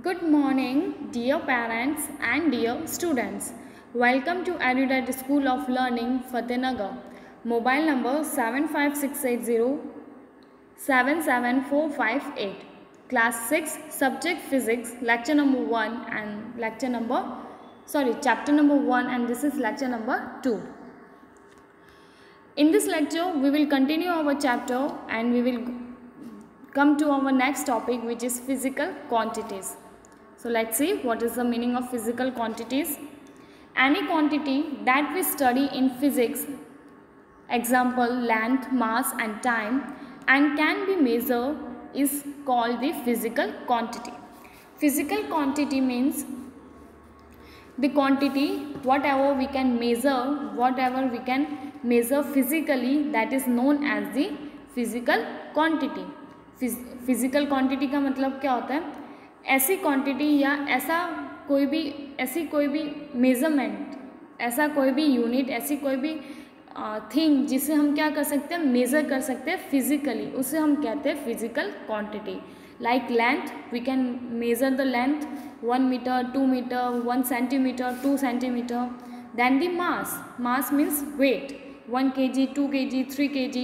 Good morning, dear parents and dear students. Welcome to Erudite School of Learning, Fatehnagar. Mobile number 75680 77458. Class 6, Subject Physics, Lecture number 1 and Chapter number 1, and this is lecture number 2. In this lecture, we will continue our chapter and we will come to our next topic, which is physical quantities. So let's see what is the meaning of physical quantities. Any quantity that we study in physics, example length, mass and time, and can be measured is called the physical quantity. Physical quantity means the quantity whatever we can measure physically, that is known as the physical quantity. Physical quantity का मतलब क्या होता है? ऐसी quantity या ऐसी कोई भी मेजरमेंट, ऐसा कोई भी यूनिट, ऐसी कोई भी थिंग जिसे हम क्या कर सकते हैं, मेज़र कर सकते हैं फिजिकली, उसे हम कहते हैं physical quantity. Like length, we can measure the length 1 metre, 2 metre, 1 centimetre, 2 centimetre. Then the mass means weight, 1 kg, 2 kg, 3 kg.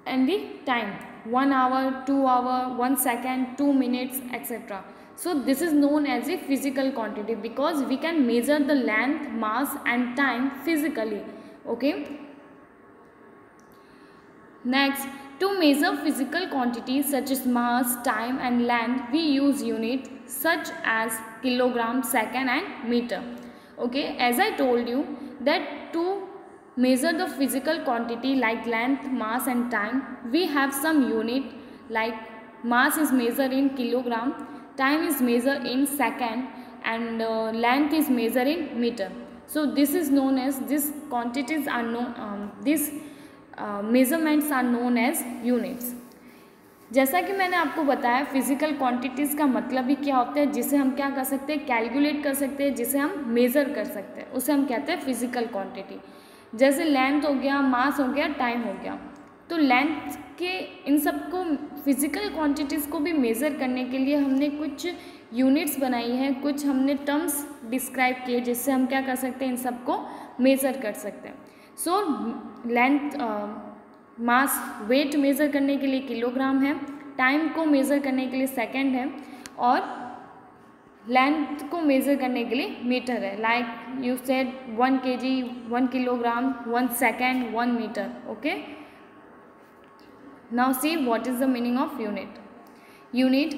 And the time, 1 hour, 2 hour, 1 second, 2 minutes, etc. So this is known as a physical quantity because we can measure the length, mass and time physically. Okay. Next, to measure physical quantities such as mass, time and length, we use units such as kilogram, second and meter. Okay, as I told you that to measure the physical quantity like length, mass and time, we have some unit like mass is measured in kilogram, time is measured in second and length is measured in meter. So this is known as, these quantities are known, these measurements are known as units. जैसा कि मैंने आपको बताया physical quantities का मतलब ही क्या होता है, जिसे हम क्या कर सकते हैं, कैलकुलेट कर सकते हैं, जिसे हम मेज़र कर सकते हैं, उसे हम कहते हैं फिजिकल क्वांटिटी. जैसे लेंथ हो गया, मास हो गया, टाइम हो गया. तो लेंथ के इन सबको फिजिकल क्वांटिटीज़ को भी मेज़र करने के लिए हमने कुछ यूनिट्स बनाई हैं, कुछ हमने टर्म्स डिस्क्राइब किए जिससे हम क्या कर सकते हैं, इन सबको मेज़र कर सकते हैं. सो लेंथ, मास, वेट मेज़र करने के लिए किलोग्राम है, टाइम को मेज़र करने के लिए सेकेंड है और लेंथ को मेज़र करने के लिए मीटर है. Like you said 1 kg, 1 kilogram, 1 second, 1 metre. Okay, now see what is the meaning of unit. Unit,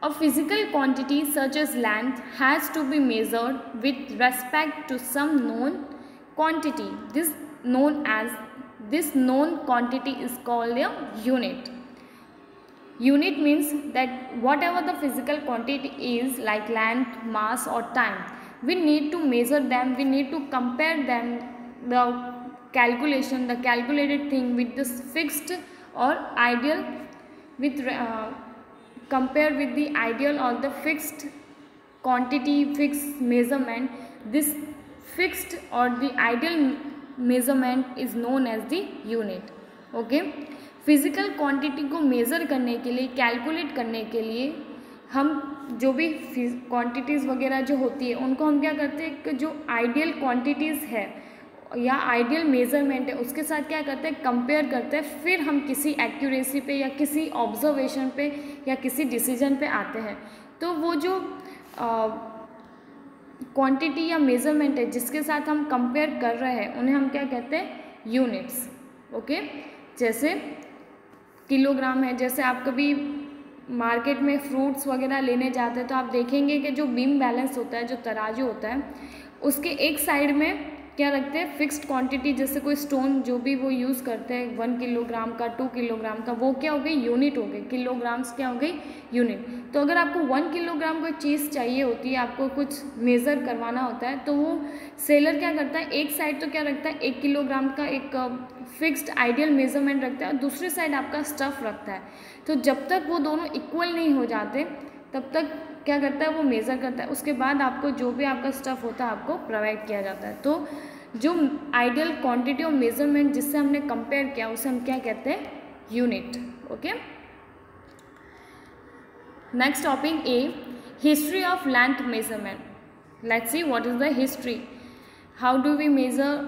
a physical quantity such as length has to be measured with respect to some known quantity. This known quantity is called a unit. Unit means that whatever the physical quantity is like length, mass or time, we need to measure them, we need to compare them, the calculated thing with this fixed or ideal, with compare with the ideal or the fixed quantity, fixed measurement. This fixed or the ideal measurement is known as the unit. Okay. Physical quantity को measure करने के लिए, calculate करने के लिए हम जो भी क्वांटिटीज़ वगैरह जो होती है उनको हम क्या करते हैं कि जो आइडियल क्वांटिटीज़ है या आइडियल मेज़रमेंट है उसके साथ क्या करते हैं, कंपेयर करते हैं. फिर हम किसी एक्यूरेसी पे या किसी ऑब्जर्वेशन पे या किसी डिसीजन पे आते हैं. तो वो जो क्वांटिटी या मेज़रमेंट है जिसके साथ हम कंपेयर कर रहे हैं उन्हें हम क्या कहते हैं, यूनिट्स. ओके, जैसे किलोग्राम है. जैसे आप कभी मार्केट में फ्रूट्स वगैरह लेने जाते हैं तो आप देखेंगे कि जो बीम बैलेंस होता है, जो तराजू होता है, उसके एक साइड में क्या रखते हैं, फिक्स्ड क्वांटिटी. जैसे कोई स्टोन जो भी वो यूज़ करते हैं 1 किलोग्राम का, 2 किलोग्राम का, वो क्या हो गई, यूनिट हो गई. किलोग्राम्स क्या हो गई, यूनिट. तो अगर आपको 1 किलोग्राम कोई चीज़ चाहिए होती है, आपको कुछ मेज़र करवाना होता है, तो वो सेलर क्या करता है, एक साइड तो क्या रखता है, 1 किलोग्राम का एक फिक्स्ड आइडियल मेज़रमेंट रखता है और दूसरी साइड आपका स्टफ़ रखता है. तो जब तक वो दोनों इक्वल नहीं हो जाते तब तक क्या करता है, वो मेज़र करता है. उसके बाद आपको जो भी आपका स्टफ़ होता है आपको प्रोवाइड किया जाता है. तो जो आइडियल क्वांटिटी और मेज़रमेंट जिससे हमने कंपेयर किया उसे हम क्या कहते हैं, unit. Okay, next topic A, History of length measurement. Let's see what is the history. How do we measure,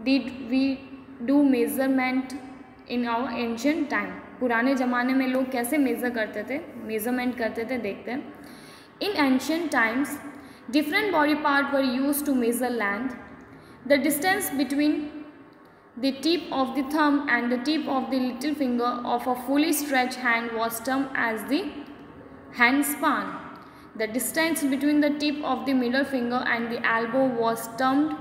did we do measurement in our ancient time? पुराने ज़माने में लोग कैसे मेज़र करते थे, मेज़रमेंट करते थे, देखते हैं. In ancient times, different body parts were used to measure length. The distance between the tip of the thumb and the tip of the little finger of a fully stretched hand was termed as the hand span. The distance between the tip of the middle finger and the elbow was termed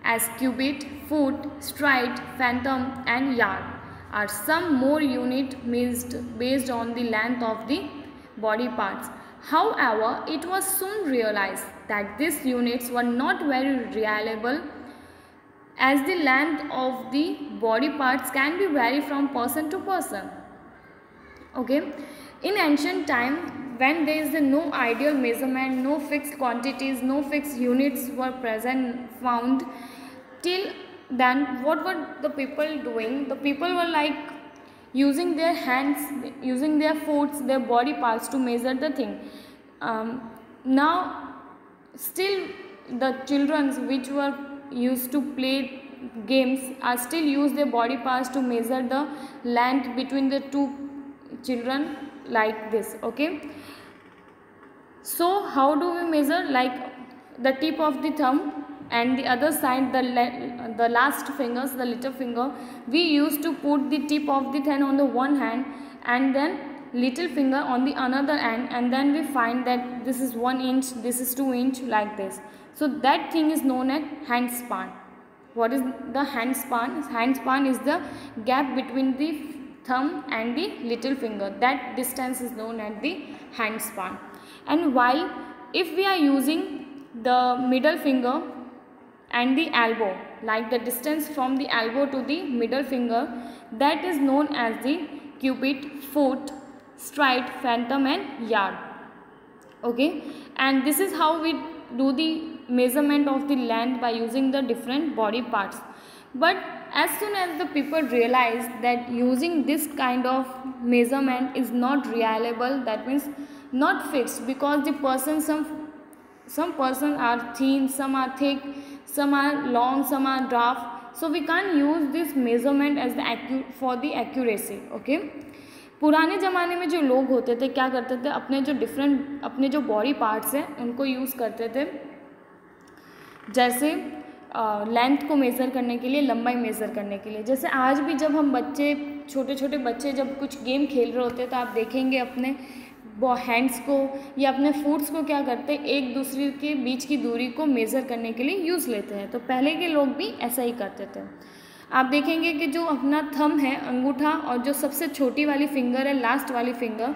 as cubit, foot, stride, fathom, and yard. Are some more units based on the length of the body parts. However, it was soon realized that these units were not very reliable, as the length of the body parts can be vary from person to person. Okay, in ancient time, when there is no ideal measurement, no fixed quantities, no fixed units were found, till then what were the people doing? The people were like using their hands, using their foots, their body parts to measure the thing. Now still the children which were used to play games are still use their body parts to measure the length between the two children, like this. Okay, so how do we measure? Like the tip of the thumb and the other side, the last fingers, the little finger, we used to put the tip of the thumb on the one hand and then little finger on the another hand, and then we find that this is 1 inch, this is 2 inch, like this. So that thing is known as hand span. What is the hand span? Hand span is the gap between the thumb and the little finger. That distance is known as the hand span. And while if we are using the middle finger and the elbow, like the distance from the elbow to the middle finger, that is known as the cubit, foot, stride, fathom, and yard. Okay, and this is how we do the measurement of the length by using the different body parts. But as soon as the people realized that using this kind of measurement is not reliable, that means not fixed, because the person, some person are thin, some are thick, some are long, some are dwarf, so we can't use this measurement as the for the accuracy. Okay, पुराने ज़माने में जो लोग होते थे क्या करते थे, अपने जो बॉडी पार्ट्स हैं उनको यूज़ करते थे, जैसे लेंथ को मेज़र करने के लिए, लंबाई मेज़र करने के लिए. जैसे आज भी जब हम छोटे छोटे बच्चे जब कुछ गेम खेल रहे होते हैं तो आप देखेंगे अपने हैंड्स को या अपने फुट्स को क्या करते हैं, एक दूसरे के बीच की दूरी को मेज़र करने के लिए यूज़ लेते हैं. तो पहले के लोग भी ऐसा ही करते थे. आप देखेंगे कि जो अपना थंब है, अंगूठा, और जो सबसे छोटी वाली फिंगर है, लास्ट वाली फिंगर,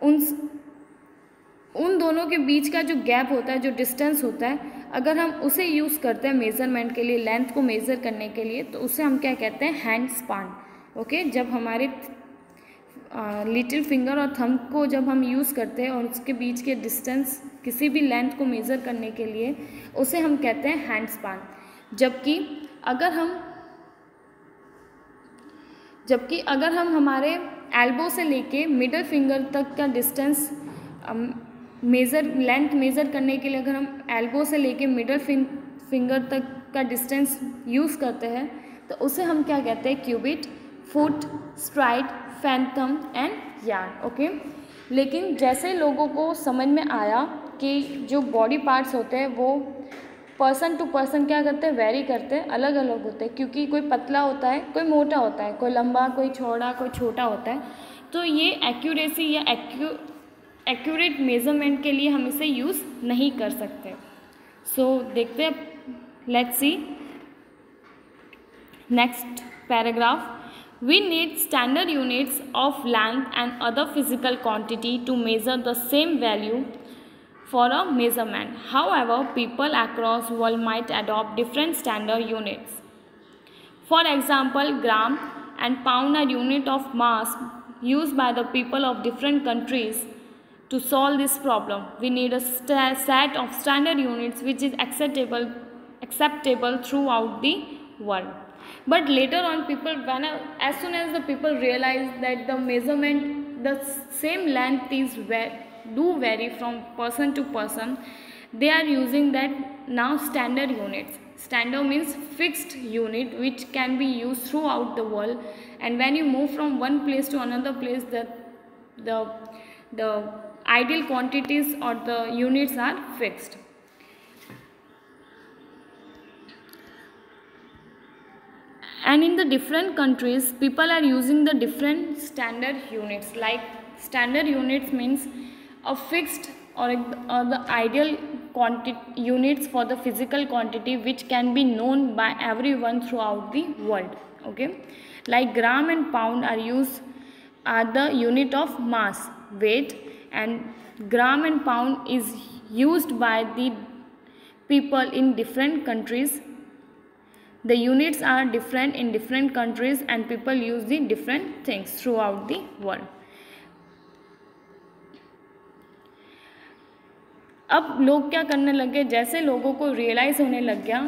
उन दोनों के बीच का जो गैप होता है, जो डिस्टेंस होता है, अगर हम उसे यूज़ करते हैं मेज़रमेंट के लिए, लेंथ को मेज़र करने के लिए, तो उसे हम क्या कहते हैं, हैंड स्पान. ओके, जब हमारे लिटिल फिंगर और थंब को जब हम यूज़ करते हैं और उसके बीच के डिस्टेंस, किसी भी लेंथ को मेज़र करने के लिए, उसे हम कहते हैं हैंड स्पान. जबकि अगर हम हमारे एल्बो से लेके मिडल फिंगर तक का डिस्टेंस लेंथ मेज़र करने के लिए, अगर हम एल्बो से लेके मिडल फिंगर तक का डिस्टेंस यूज़ करते हैं, तो उसे हम क्या कहते हैं, cubit, foot, stride, fathom and yard. Okay, लेकिन जैसे लोगों को समझ में आया कि जो बॉडी पार्ट्स होते हैं वो पर्सन टू पर्सन क्या करते हैं, वेरी करते हैं, अलग अलग होते हैं, क्योंकि कोई पतला होता है, कोई मोटा होता है, कोई लंबा, कोई चौड़ा, कोई छोटा होता है. तो ये एक्यूरेसी या एक्यूरेट मेज़रमेंट के लिए हम इसे यूज़ नहीं कर सकते. सो देखते हैं, let's see next paragraph. We need standard units of length and other physical quantity to measure the same value for a measurement. However, people across world might adopt different standard units. For example, gram and pound are unit of mass used by the people of different countries. To solve this problem, we need a set of standard units which is acceptable throughout the world. But later on, as soon as the people realized that the measurement, the same length is do vary from person to person, they are using that now standard units. Standard means fixed unit which can be used throughout the world, and when you move from one place to another place, the ideal quantities or the units are fixed. And in the different countries, people are using the different standard units. Like standard units means a fixed or the ideal units for the physical quantity which can be known by everyone throughout the world. Okay, like gram and pound are the unit of mass, weight, and gram and pound is used by the people in different countries. The units are different in different countries and people use the different things throughout the world. अब लोग क्या करने लगे, जैसे लोगों को realise होने लग गया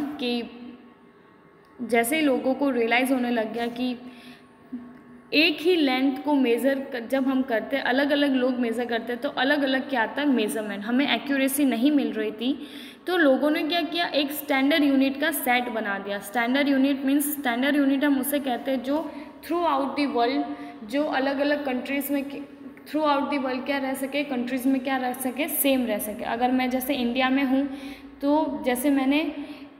कि एक ही लेंथ को मेज़र जब हम करते, अलग अलग लोग मेज़र करते तो अलग अलग क्या आता है मेज़रमेंट, हमें एक्यूरेसी नहीं मिल रही थी। तो लोगों ने क्या किया, एक स्टैंडर्ड यूनिट का सेट बना दिया। Standard unit means, standard unit हम उसे कहते हैं जो थ्रू आउट दी वर्ल्ड, जो अलग अलग कंट्रीज़ में थ्रू आउट दी वर्ल्ड क्या रह सके, कंट्रीज़ में क्या रह सके, सेम रह सके। अगर मैं जैसे इंडिया में हूँ तो जैसे मैंने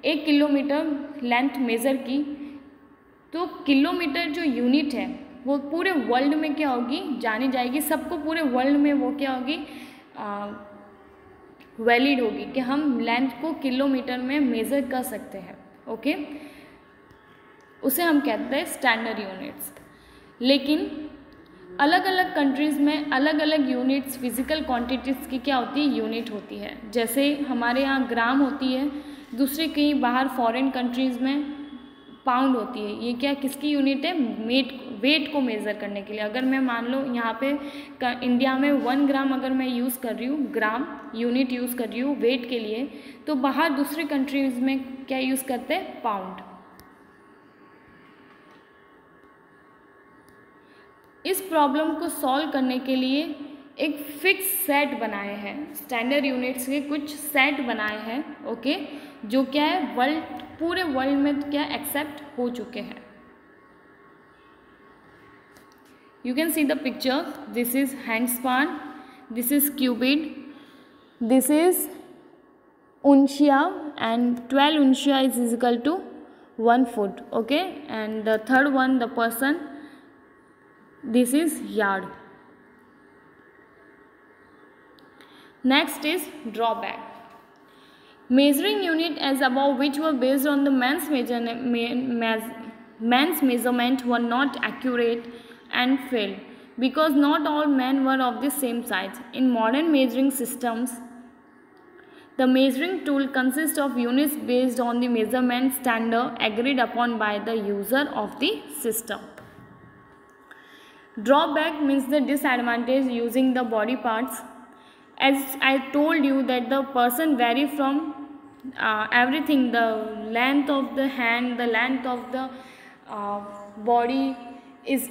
1 किलोमीटर लेंथ मेज़र की, तो किलोमीटर जो यूनिट है वो पूरे वर्ल्ड में क्या होगी, जानी जाएगी, सबको पूरे वर्ल्ड में वो क्या होगी, वैलिड होगी कि हम लेंथ को किलोमीटर में मेज़र कर सकते हैं। ओके, उसे हम कहते हैं स्टैंडर्ड यूनिट्स। लेकिन अलग अलग कंट्रीज़ में अलग अलग यूनिट्स, फिज़िकल क्वांटिटीज़ की क्या होती है, यूनिट होती है। जैसे हमारे यहाँ ग्राम होती है, दूसरे कहीं बाहर फॉरेन कंट्रीज़ में पाउंड होती है। ये क्या किसकी यूनिट है, वेट को मेज़र करने के लिए। अगर मैं मान लो यहाँ पे इंडिया में 1 ग्राम अगर मैं यूज़ कर रही हूँ, ग्राम यूनिट यूज़ कर रही हूँ वेट के लिए, तो बाहर दूसरी कंट्रीज़ में क्या यूज़ करते हैं, पाउंड। इस प्रॉब्लम को सॉल्व करने के लिए एक फिक्स सेट बनाए हैं, स्टैंडर्ड यूनिट्स के कुछ सेट बनाए हैं। ओके, जो क्या है पूरे वर्ल्ड में क्या एक्सेप्ट हो चुके हैं। You can see the picture. This is handspan, this is cubit, this is uncia, and 12 uncia is equal to 1 foot. Okay, and the third one, the person, this is yard. Next is drawback. Measuring unit as above, which were based on the man's measurement, were not accurate and failed because not all men were of the same size. In modern measuring systems, the measuring tool consists of units based on the measurement standard agreed upon by the user of the system. Drawback means the disadvantage using the body parts. As I told you that the person vary from everything, the length of the hand, the length of the body is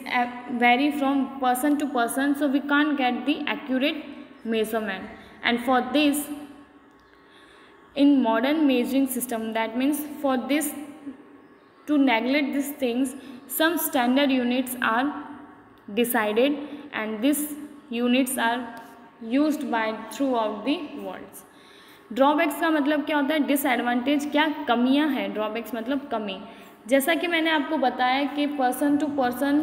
vary from person to person, so we can't get the accurate measurement. And for this, in modern measuring system, that means for this, to neglect these things, some standard units are decided and these units are used by throughout the world. Drawbacks का मतलब क्या होता है, disadvantage, क्या कमियां हैं। Drawbacks मतलब कमी। जैसा कि मैंने आपको बताया कि पर्सन टू पर्सन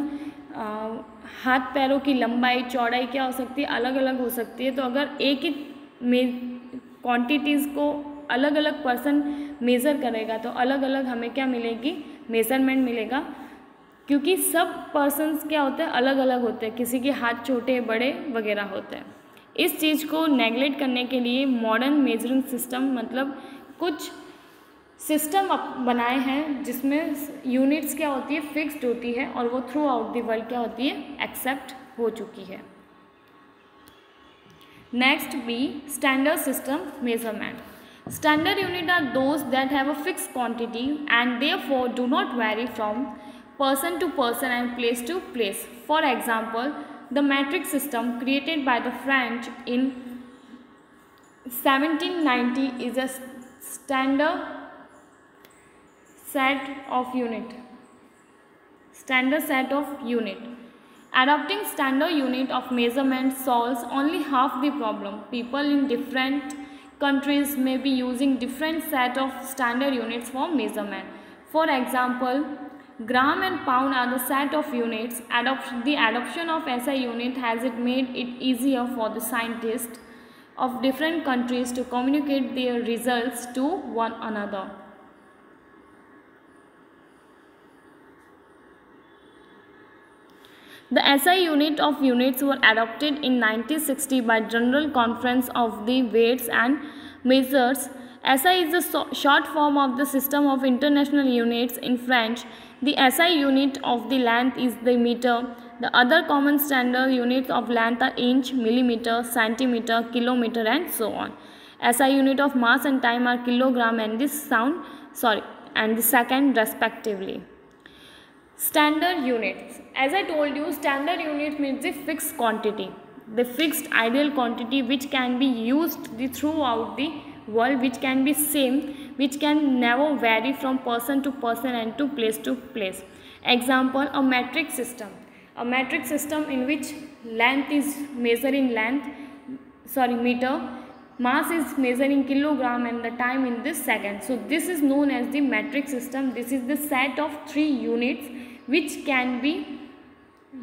हाथ पैरों की लंबाई चौड़ाई क्या हो सकती है, अलग अलग हो सकती है। तो अगर एक ही क्वांटिटीज़ को अलग अलग पर्सन मेज़र करेगा तो अलग अलग हमें क्या मिलेगी, मेज़रमेंट मिलेगा, क्योंकि सब पर्सन्स क्या होते हैं, अलग अलग होते हैं, किसी के हाथ छोटे बड़े वगैरह होते हैं। इस चीज़ को नेगलेक्ट करने के लिए मॉडर्न मेजरिंग सिस्टम मतलब कुछ सिस्टम बनाए हैं जिसमें यूनिट्स क्या होती है, फिक्स्ड होती है और वो थ्रू आउट द वर्ल्ड क्या होती है, एक्सेप्ट हो चुकी है। Next B standard system measurement. Standard unit are those that have a fixed quantity and therefore do not vary from person to person and place to place. For example, The metric system created by the French in 1790 is a standard set of unit. Adopting standard unit of measurement solves only half the problem. People in different countries may be using different set of standard units for measurement. For example, gram and pound are the set of units. The adoption of SI unit has made it easier for the scientists of different countries to communicate their results to one another. The SI unit of units were adopted in 1960 by General Conference of the Weights and Measures. SI is the short form of the System of International Units in French. The SI unit of the length is the meter. The other common standard units of length are inch, millimeter, centimeter, kilometer, and so on. SI unit of mass and time are kilogram and the second respectively. Standard units. As I told you, standard unit means the fixed quantity, the fixed ideal quantity which can be used throughout the world, which can be same, which can never vary from person to person and to place. Example, a metric system. A metric system in which length is measured in meter, mass is measured in kilogram, and the time in this second. So this is known as the metric system. This is the set of 3 units which can be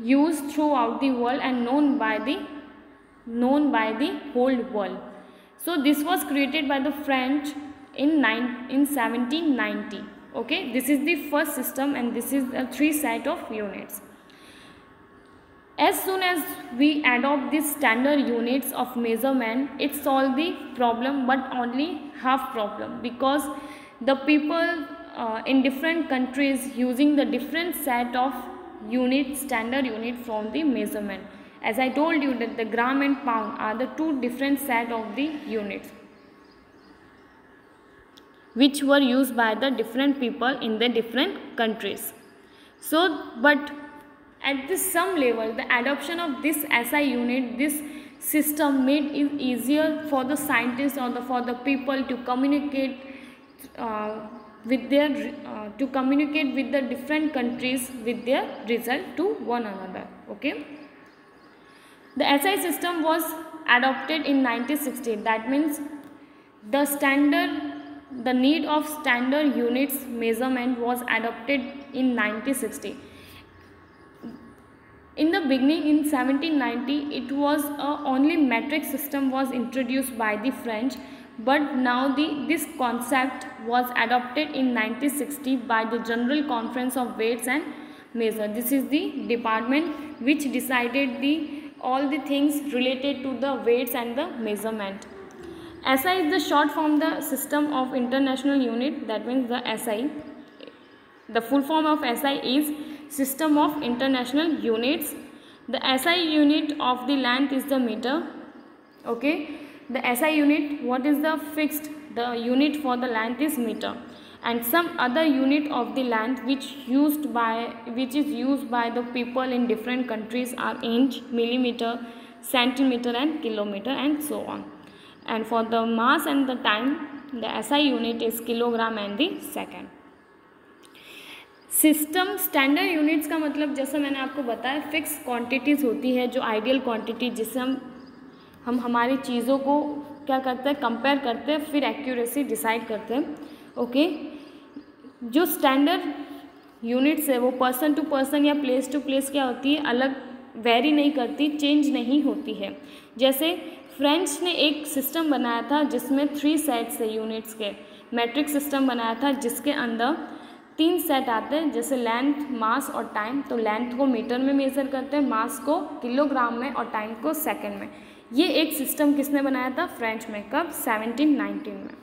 used throughout the world and known by the whole world. So this was created by the French in 1790. Okay, this is the first system and this is a 3 set of units. As soon as we adopt these standard units of measurement, it solves the problem, but only half problem, because the people in different countries using the different set of standard unit from the measurement. As I told you that the gram and pound are the 2 different set of the units which were used by the different people in the different countries. So, but at some level, the adoption of this SI unit, this system, made it easier for the scientists or for the people to communicate with the different countries with their result to one another. Okay. The SI system was adopted in 1960. That means the need of standard units measurement was adopted in 1960. In the beginning, in 1790, it was only metric system was introduced by the French, but now this concept was adopted in 1960 by the General Conference of Weights and Measures. This is the department which decided all the things related to the weights and the measurement. SI is the short form, the System of International Unit. That means the SI. The full form of SI is System of International Units. The SI unit of the length is the meter. Okay. The SI unit, what is the fixed? The unit for the length is meter, and some other unit of the length which is used by the people in different countries are inch, millimeter, centimeter, and kilometer, and so on. And for the mass and the time, the SI unit is kilogram and the second. System standard units का मतलब, जैसा मैंने आपको बताया, fix quantities होती है, जो ideal quantity जिससे हम हमारी चीज़ों को क्या करते हैं, कंपेयर करते हैं, फिर एक्यूरेसी डिसाइड करते हैं. ओके. जो स्टैंडर्ड यूनिट्स है वो पर्सन टू पर्सन या प्लेस टू प्लेस क्या होती है, अलग वेरी नहीं करती, चेंज नहीं होती है. जैसे फ्रेंच ने एक सिस्टम बनाया था जिसमें 3 सेट्स है यूनिट्स के. मैट्रिक सिस्टम बनाया था जिसके अंदर 3 सेट आते हैं, जैसे लेंथ, मास और टाइम. तो लेंथ को मीटर में मेज़र करते हैं, मास को किलोग्राम में और टाइम को सेकंड में. ये एक सिस्टम किसने बनाया था? फ्रेंच में. कब? 1790 में.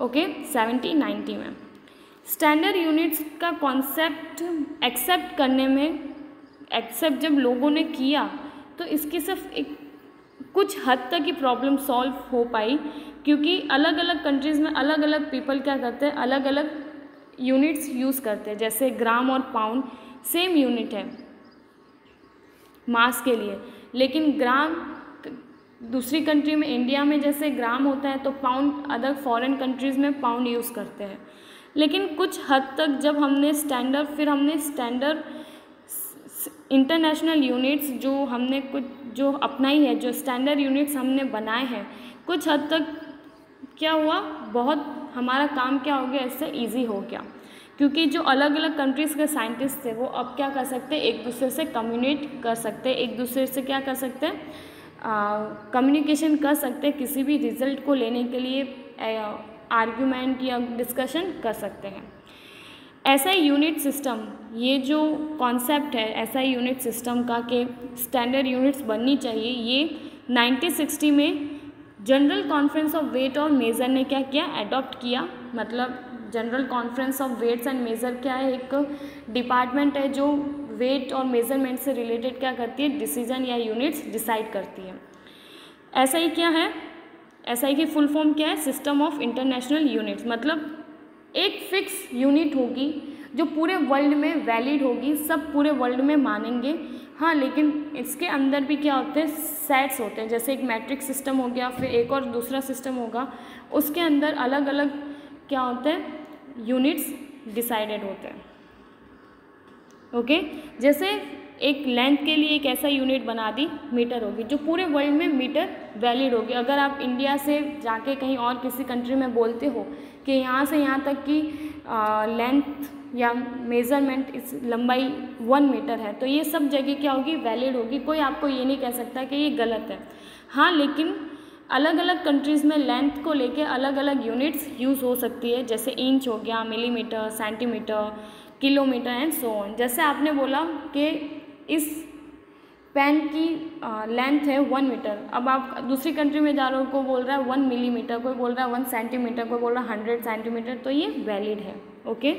ओके, 1790 में. स्टैंडर्ड यूनिट्स का कॉन्सेप्ट एक्सेप्ट जब लोगों ने किया तो इसकी सिर्फ कुछ हद तक ही प्रॉब्लम सॉल्व हो पाई, क्योंकि अलग अलग कंट्रीज़ में अलग अलग पीपल क्या करते हैं, अलग अलग यूनिट्स यूज़ करते हैं. जैसे ग्राम और पाउंड सेम यूनिट है, मास के लिए। लेकिन ग्राम दूसरी कंट्री में, इंडिया में जैसे ग्राम होता है तो पाउंड अदर फॉरेन कंट्रीज़ में पाउंड यूज़ करते हैं। लेकिन कुछ हद तक जब हमने स्टैंडर्ड इंटरनेशनल यूनिट्स जो अपनाई है, जो स्टैंडर्ड यूनिट्स हमने बनाए हैं, कुछ हद तक क्या हुआ, बहुत हमारा काम क्या हो गया, इससे ईजी हो गया। क्योंकि जो अलग अलग कंट्रीज़ के साइंटिस्ट थे वो अब क्या कर सकते हैं, एक दूसरे से कम्युनिकेट कर सकते हैं, एक दूसरे से क्या कर सकते हैं, कम्युनिकेशन कर सकते हैं, किसी भी रिजल्ट को लेने के लिए आर्ग्यूमेंट या डिस्कशन कर सकते हैं। एसआई यूनिट सिस्टम, ये जो कॉन्सेप्ट है एसआई यूनिट सिस्टम का कि स्टैंडर्ड यूनिट्स बननी चाहिए, ये 1960 में जनरल कॉन्फ्रेंस ऑफ वेट और मेज़र ने क्या किया, अडॉप्ट किया। मतलब general conference of weights and measure क्या है, एक डिपार्टमेंट है जो वेट और मेज़रमेंट से रिलेटेड क्या करती है, डिसीजन या यूनिट्स डिसाइड करती है। एसआई क्या है, एसआई की फुल फॉर्म क्या है, सिस्टम ऑफ इंटरनेशनल यूनिट्स। मतलब एक फिक्स यूनिट होगी जो पूरे वर्ल्ड में वैलिड होगी, सब पूरे वर्ल्ड में मानेंगे। हाँ, लेकिन इसके अंदर भी क्या होते हैं, सेट्स होते हैं। जैसे एक मैट्रिक सिस्टम हो गया, फिर एक और दूसरा सिस्टम होगा, उसके अंदर अलग अलग क्या होते हैं, यूनिट्स डिसाइडेड होते हैं। ओके, जैसे एक लेंथ के लिए एक ऐसा यूनिट बना दी, मीटर होगी, जो पूरे वर्ल्ड में मीटर वैलिड होगी। अगर आप इंडिया से जाके कहीं और किसी कंट्री में बोलते हो कि यहाँ से यहाँ तक की लेंथ या मेज़रमेंट, इस लंबाई 1 मीटर है, तो ये सब जगह क्या होगी, वैलिड होगी। कोई आपको ये नहीं कह सकता कि ये गलत है। हाँ, लेकिन अलग अलग कंट्रीज़ में लेंथ को लेके अलग अलग यूनिट्स यूज़ हो सकती है। जैसे इंच हो गया, millimetre, centimetre, kilometre and so on. जैसे आपने बोला कि इस पेन की लेंथ है 1 मीटर, अब आप दूसरी कंट्री में जा रहे हो, कोई बोल रहा है 1 मिलीमीटर, कोई बोल रहा है 1 सेंटीमीटर, कोई बोल रहा है 100 सेंटीमीटर, तो ये वैलिड है। ओके,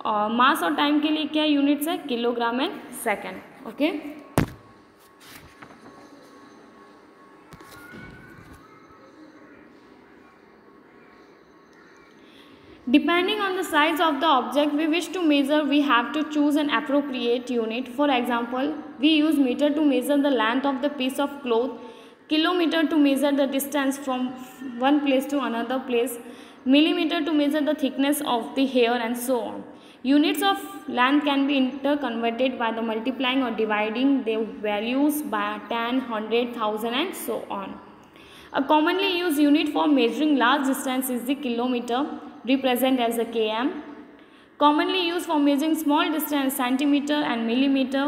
मास और टाइम के लिए क्या यूनिट्स है, kilogram and second. Okay, depending on the size of the object we wish to measure, we have to choose an appropriate unit. For example, we use meter to measure the length of the piece of cloth, kilometer to measure the distance from one place to another place, millimeter to measure the thickness of the hair, and so on. Units of length can be interconverted by the multiplying or dividing their values by 10, 100, 1000 and so on. A commonly used unit for measuring large distance is the kilometer, represented as a km. Commonly used for measuring small distance, centimeter and millimeter,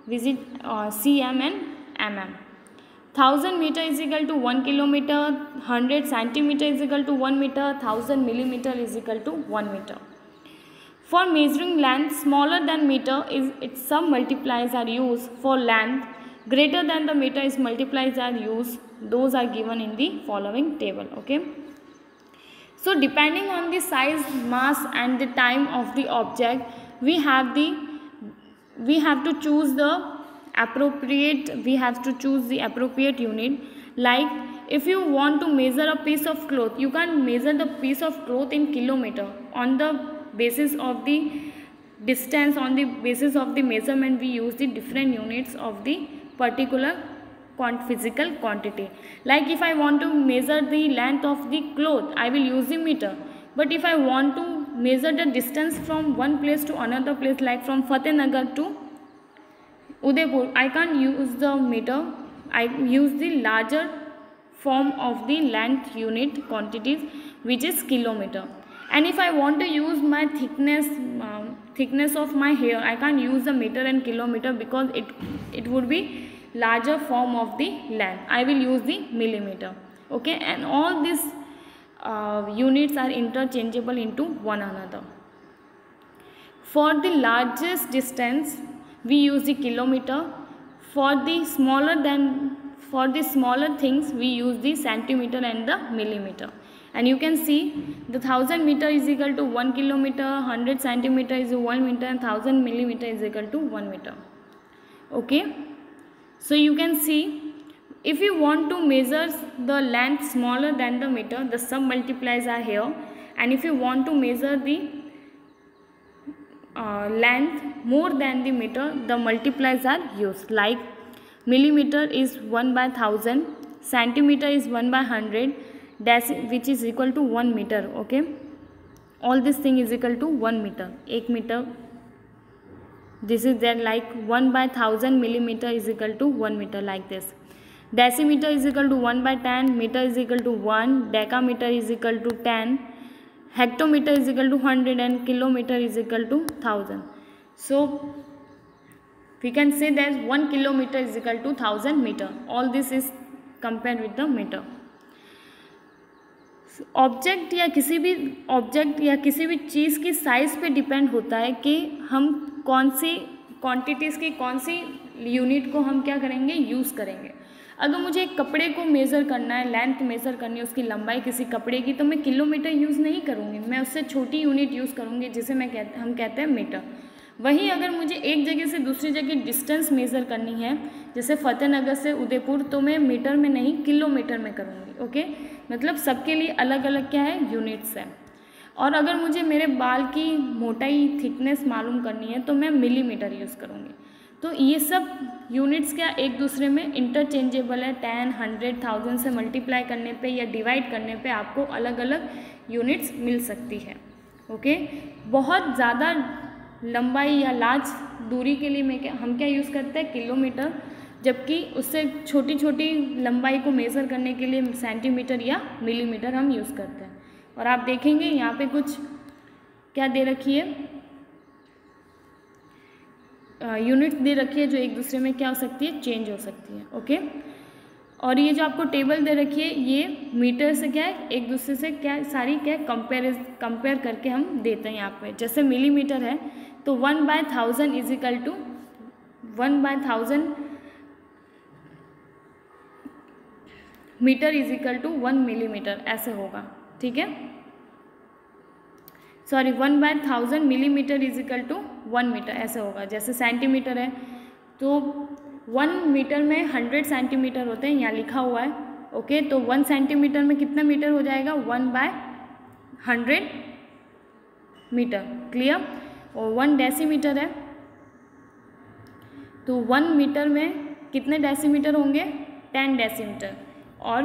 visit cm and mm. 1000 meter is equal to 1 kilometer, 100 centimeter is equal to 1 meter, 1000 millimeter is equal to 1 meter. For measuring length smaller than meter, its sum multipliers are used. For length greater than the meter, its multipliers are used. Those are given in the following table. Okay, so depending on the size, mass and the time of the object, we have to choose the appropriate unit. Like if you want to measure a piece of cloth, you can't measure the piece of cloth in kilometer. On the basis of the distance, on the basis of the measurement, we use the different units of the particular physical quantity. Like if I want to measure the length of the cloth, I will use the meter. But if I want to measure the distance from one place to another place, like from Fatehnagar to Udaipur, I can't use the meter. I use the larger form of the length unit quantities, which is kilometer. And if I want to use my thickness of my hair, I can't use the meter and kilometer because it would be larger form of the length. I will use the millimeter. Okay, and all these units are interchangeable into one another. For the largest distance, we use the kilometer. For the smaller things, we use the centimeter and the millimeter. And you can see the 1000 meter is equal to 1 kilometer, 100 centimeter is 1 meter, and 1000 millimeter is equal to 1 meter. Okay, so you can see, if you want to measure the length smaller than the meter, the sum multipliers are here. And if you want to measure the length more than the meter, the multipliers are used. Like millimeter is 1/1000, centimeter is 1/100, which is equal to 1 meter. Okay, all this thing is equal to 1 meter. 1 meter, this is there, like 1/1000 millimeter is equal to 1 meter, like this. Decimeter is equal to 1/10, meter is equal to 1, decameter is equal to 10, hectometer is equal to 100, and kilometer is equal to 1000. So we can say that 1 kilometer is equal to 1000 meter. All this is compared with the meter. Object या किसी भी चीज़ की size पे depend होता है कि हम कौन सी क्वांटिटीज़ की कौन सी यूनिट को हम क्या करेंगे, यूज़ करेंगे. अगर मुझे एक कपड़े को मेज़र करना है, लेंथ मेज़र करनी है, उसकी लंबाई किसी कपड़े की, तो मैं किलोमीटर यूज़ नहीं करूँगी, मैं उससे छोटी यूनिट यूज़ करूँगी जिसे हम कहते हैं मीटर. वहीं अगर मुझे एक जगह से दूसरी जगह डिस्टेंस मेज़र करनी है, जैसे फ़तेहनगर से उदयपुर, तो मैं मीटर में नहीं किलोमीटर में करूँगी. ओके, मतलब सबके लिए अलग अलग क्या है, यूनिट्स है. और अगर मुझे मेरे बाल की मोटाई, थिकनेस मालूम करनी है तो मैं मिलीमीटर यूज़ करूँगी. तो ये सब यूनिट्स क्या एक दूसरे में इंटरचेंजेबल है. 10, 100, 1000 से मल्टीप्लाई करने पे या डिवाइड करने पे आपको अलग अलग यूनिट्स मिल सकती है. ओके, बहुत ज़्यादा लंबाई या लार्ज दूरी के लिए हम क्या यूज़ करते हैं, किलोमीटर, जबकि उससे छोटी छोटी लंबाई को मेज़र करने के लिए सेंटीमीटर या मिलीमीटर हम यूज़ करते हैं. और आप देखेंगे यहाँ पे कुछ क्या दे रखी है, यूनिट दे रखी है जो एक दूसरे में क्या हो सकती है, चेंज हो सकती है. ओके, और ये जो आपको टेबल दे रखी है, ये मीटर से क्या है, एक दूसरे से क्या सारी क्या कंपेयर करके हम देते हैं. यहाँ पे जैसे मिलीमीटर है तो 1/1000 is equal to 1/1000 metre is equal to 1 millimetre, ऐसे होगा. ठीक है, sorry, 1/1000 millimetre is equal to 1 metre, ऐसे होगा. जैसे सेंटीमीटर है तो 1 मीटर में 100 सेंटीमीटर होते हैं, यहाँ लिखा हुआ है. ओके, तो 1 सेंटीमीटर में कितना मीटर हो जाएगा, 1/100 मीटर. क्लियर. और 1 डेसीमीटर है तो 1 मीटर में कितने डेसीमीटर होंगे, 10 डेसीमीटर. और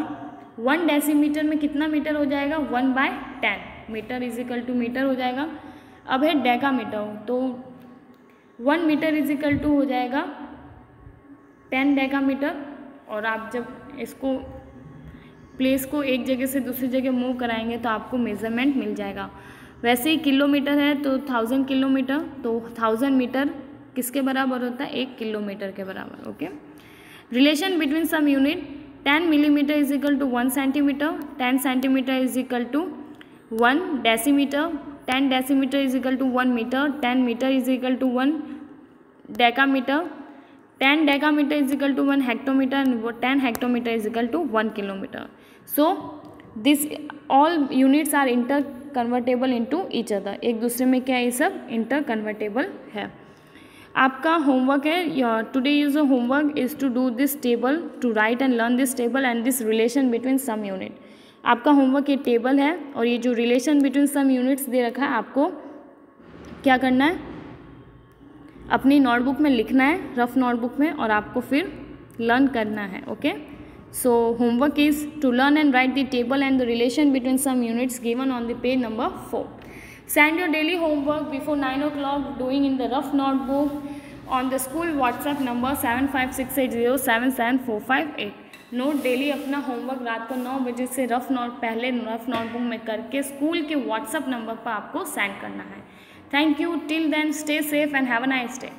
1 डेसीमीटर में कितना मीटर हो जाएगा, 1/10 metre is equal to metre हो जाएगा. अब है डेकामीटर, तो 1 मीटर इज इक्वल टू हो जाएगा 10 डेकामीटर. और आप जब इसको प्लेस को एक जगह से दूसरी जगह मूव कराएंगे तो आपको मेज़रमेंट मिल जाएगा. वैसे ही किलोमीटर है तो 1000 किलोमीटर, तो 1000 मीटर किसके बराबर होता है, 1 किलोमीटर के बराबर. Okay, relation between some unit, 10 millimetre is equal to 1 centimetre, 10 centimetre is equal to 1 decimetre, 10 decimetre is equal to 1 metre, 10 metre is equal to 1 decametre, 10 decametre is equal to 1 hectometre, and 10 hectometre is equal to 1 kilometre. So this all units are interconvertible into each other. एक दूसरे में क्या ये सब inter convertible है. आपका homework है, today use a homework is to do this table, to write and learn this table and this relation between some unit. आपका होमवर्क ये टेबल है और ये जो रिलेशन बिटवीन सम यूनिट्स दे रखा है, आपको क्या करना है, अपनी नोटबुक में लिखना है, रफ नोटबुक में, और आपको फिर लर्न करना है. Okay, so homework is to learn and write the table and the relation between some units given on the page number 4. Send your daily homework before 9 o'clock doing in the rough notebook on the school WhatsApp number 7568077458. Note daily अपना homework रात को 9 बजे से पहले rough notebook में करके school के WhatsApp number पर आपको सेंड करना है. Thank you. Till then stay safe and have a nice day.